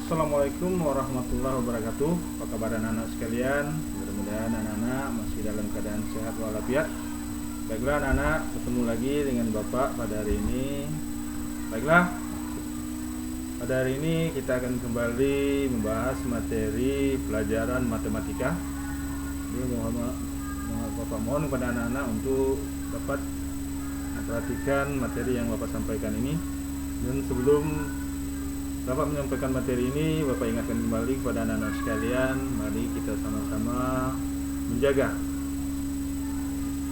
Assalamualaikum warahmatullahi wabarakatuh. Apa kabar anak-anak sekalian? Mudah-mudahan anak-anak masih dalam keadaan sehat walafiat. Baiklah anak-anak, bertemu lagi dengan Bapak pada hari ini. Baiklah, pada hari ini kita akan kembali membahas materi pelajaran matematika. Jadi Bapak mohon kepada anak-anak untuk dapat perhatikan materi yang Bapak sampaikan ini. Dan sebelum Bapak menyampaikan materi ini, Bapak ingatkan kembali kepada anak-anak sekalian, mari kita sama-sama menjaga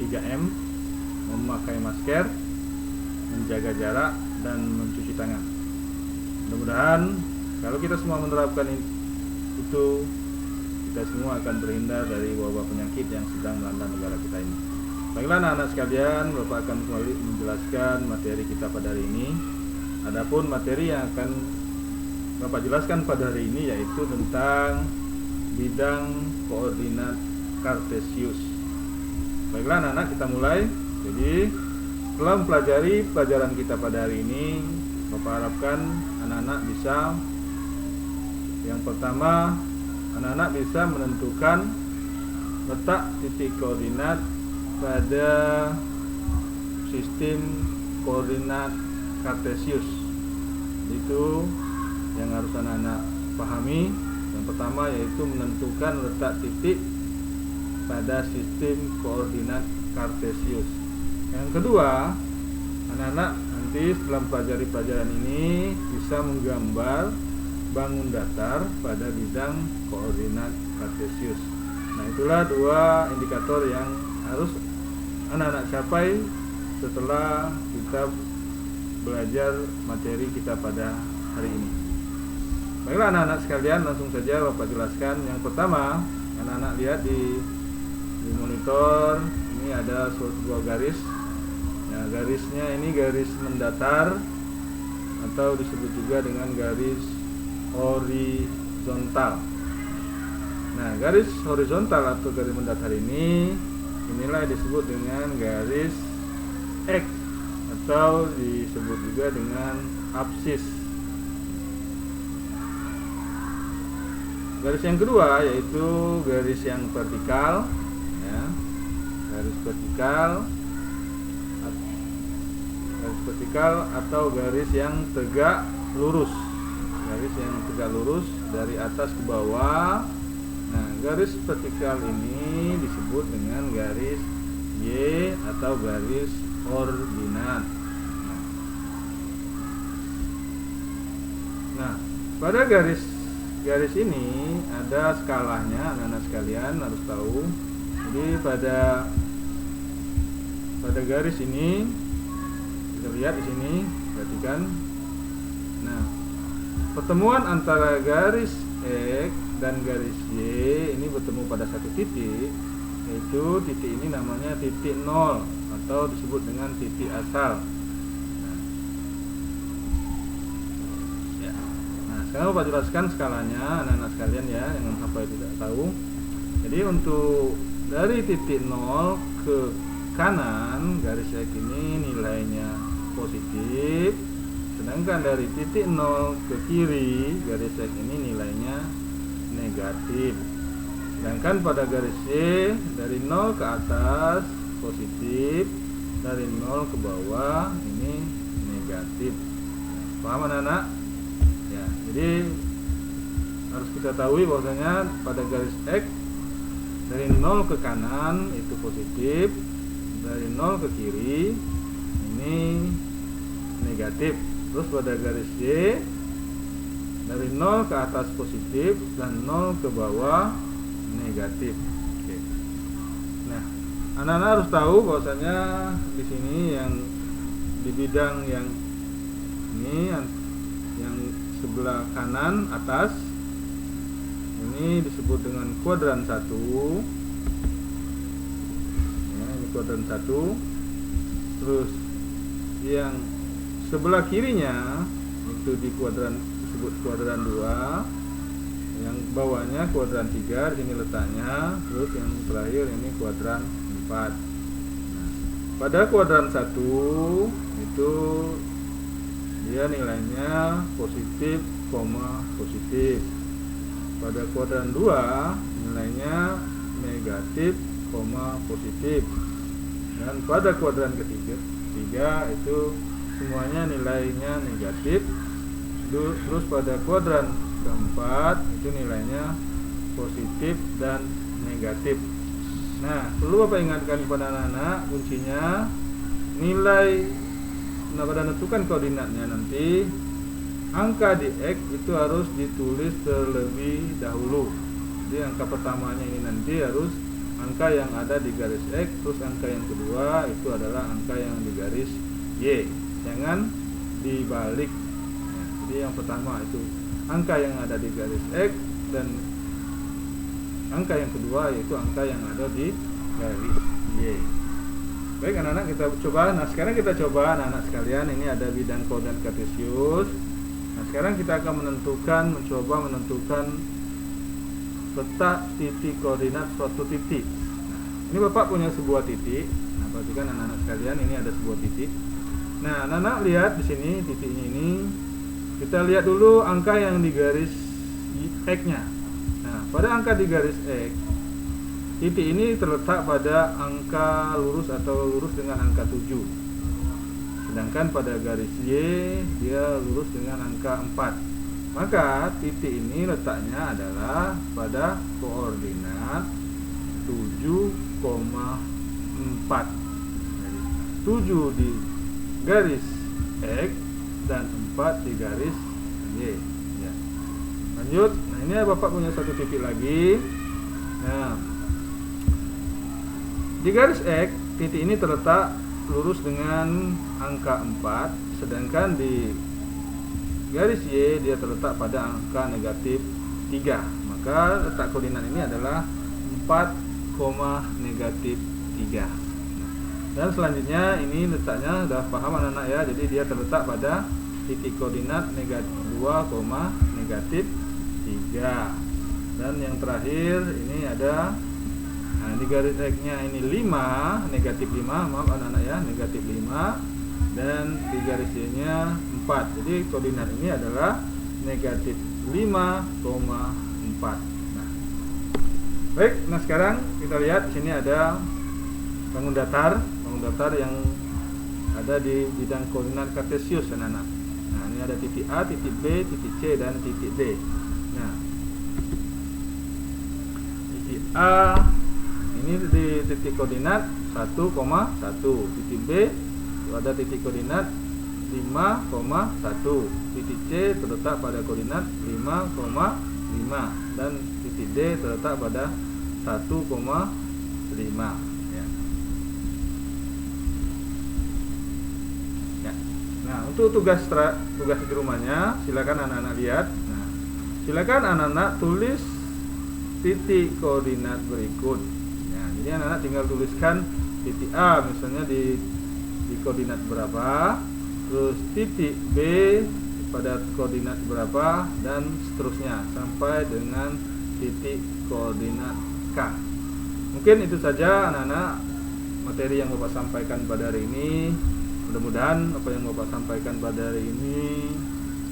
3M, memakai masker, menjaga jarak, dan mencuci tangan. Mudah-mudahan kalau kita semua menerapkan itu, kita semua akan terhindar dari wabah penyakit yang sedang melanda negara kita ini. Baiklah anak-anak sekalian, Bapak akan kembali menjelaskan materi kita pada hari ini. Adapun materi yang akan Bapak jelaskan pada hari ini yaitu tentang bidang koordinat kartesius. Baiklah anak-anak, kita mulai. Jadi setelah mempelajari pelajaran kita pada hari ini, Bapak harapkan anak-anak bisa, yang pertama, anak-anak bisa menentukan letak titik koordinat pada sistem koordinat kartesius. Itu yang harus anak-anak pahami. Yang pertama yaitu menentukan letak titik pada sistem koordinat kartesius. Yang kedua, anak-anak nanti setelah mempelajari pelajaran ini bisa menggambar bangun datar pada bidang koordinat kartesius. Nah, itulah dua indikator yang harus anak-anak capai setelah kita belajar materi kita pada hari ini. Baiklah anak-anak sekalian, langsung saja Bapak jelaskan. Yang pertama, anak-anak lihat di monitor, ini ada sebuah garis. Nah, garisnya ini garis mendatar atau disebut juga dengan garis horizontal. Nah, garis horizontal atau garis mendatar ini, inilah disebut dengan garis X atau disebut juga dengan absis. Garis yang kedua yaitu garis yang vertikal, ya. Garis vertikal atau garis yang tegak lurus. Garis yang tegak lurus dari atas ke bawah. Nah, garis vertikal ini disebut dengan garis Y atau garis ordinat. Nah, pada garis ini ada skalanya, anak-anak sekalian harus tahu. Jadi pada garis ini kita lihat di sini, perhatikan. Nah, pertemuan antara garis X dan garis Y ini bertemu pada satu titik, yaitu titik ini namanya titik 0 atau disebut dengan titik asal. Sekarang Bapak jelaskan skalanya anak-anak sekalian ya, jangan sampai tidak tahu. Jadi untuk dari titik 0 ke kanan garis X ini nilainya positif, sedangkan dari titik 0 ke kiri garis X ini nilainya negatif. Sedangkan pada garis Y dari 0 ke atas positif, dari 0 ke bawah ini negatif. Paham anak-anak? Ya, jadi harus kita tahu bahwasanya pada garis X dari 0 ke kanan itu positif, dari 0 ke kiri ini negatif. Terus pada garis Y dari 0 ke atas positif dan 0 ke bawah negatif. Oke. Nah, anak-anak harus tahu bahwasanya di sini yang di bidang yang ini yang sebelah kanan atas ini disebut dengan kuadran 1 ya, ini kuadran 1. Terus yang sebelah kirinya itu di kuadran disebut kuadran 2, yang bawahnya kuadran 3, di sini letaknya. Terus yang terakhir ini kuadran 4. Nah, pada kuadran 1 itu dia nilainya positif, positif. Pada kuadran 2 nilainya negatif, positif. Dan pada kuadran ketiga itu semuanya nilainya negatif. Terus pada kuadran keempat itu nilainya positif dan negatif. Nah, perlu Bapak ingatkan kepada anak-anak, kuncinya nilai pada menentukan koordinatnya nanti angka di X itu harus ditulis terlebih dahulu. Jadi angka pertamanya ini nanti harus angka yang ada di garis X, terus angka yang kedua itu adalah angka yang di garis Y. Jangan dibalik. Nah, jadi yang pertama itu angka yang ada di garis X, dan angka yang kedua yaitu angka yang ada di garis Y. Baik anak-anak, kita coba. Nah sekarang kita coba anak-anak sekalian, ini ada bidang koordinat kartesius. Nah sekarang kita akan mencoba menentukan letak titik koordinat suatu titik. Nah, ini Bapak punya sebuah titik. Nah perhatikan anak-anak sekalian, ini ada sebuah titik. Nah anak-anak lihat di sini titiknya ini. Kita lihat dulu angka yang di garis X-nya. Nah pada angka di garis X, titik ini terletak pada angka lurus atau lurus dengan angka 7. Sedangkan pada garis Y dia lurus dengan angka 4. Maka titik ini letaknya adalah pada koordinat 7,4. Jadi 7 di garis X dan 4 di garis Y. Ya. Lanjut. Nah ini Bapak punya satu titik lagi. Nah di garis X, titik ini terletak lurus dengan angka 4, sedangkan di garis Y dia terletak pada angka negatif 3. Maka letak koordinat ini adalah 4, negatif 3. Dan selanjutnya ini letaknya sudah paham anak-anak ya. Jadi dia terletak pada titik koordinat negatif 2, negatif 3. Dan yang terakhir ini ada, nah di garis X-nya ini 5, negatif 5, maaf anak-anak ya, negatif 5, dan di garis Y-nya 4. Jadi koordinat ini adalah negatif 5,4. Nah, baik. Nah sekarang kita lihat di sini ada bangun datar yang ada di bidang koordinat kartesius anak-anak. Nah ini ada titik A, titik B, titik C, dan titik D. Nah titik A ini di titik koordinat 1,1. Titik B ada titik koordinat 5,1. Titik C terletak pada koordinat 5,5, dan titik D terletak pada 1,5 ya. Ya. Nah untuk tugas di rumahnya silakan anak-anak lihat. Nah silakan anak-anak tulis titik koordinat berikut. Jadi anak-anak tinggal tuliskan titik A misalnya di koordinat berapa, terus titik B pada koordinat berapa, dan seterusnya sampai dengan titik koordinat K. Mungkin itu saja anak-anak materi yang Bapak sampaikan pada hari ini. Mudah-mudahan apa yang Bapak sampaikan pada hari ini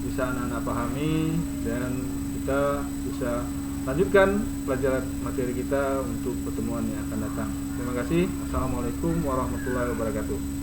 bisa anak-anak pahami, dan kita bisa lanjutkan pelajaran materi kita untuk pertemuan yang akan datang. Terima kasih. Assalamualaikum warahmatullahi wabarakatuh.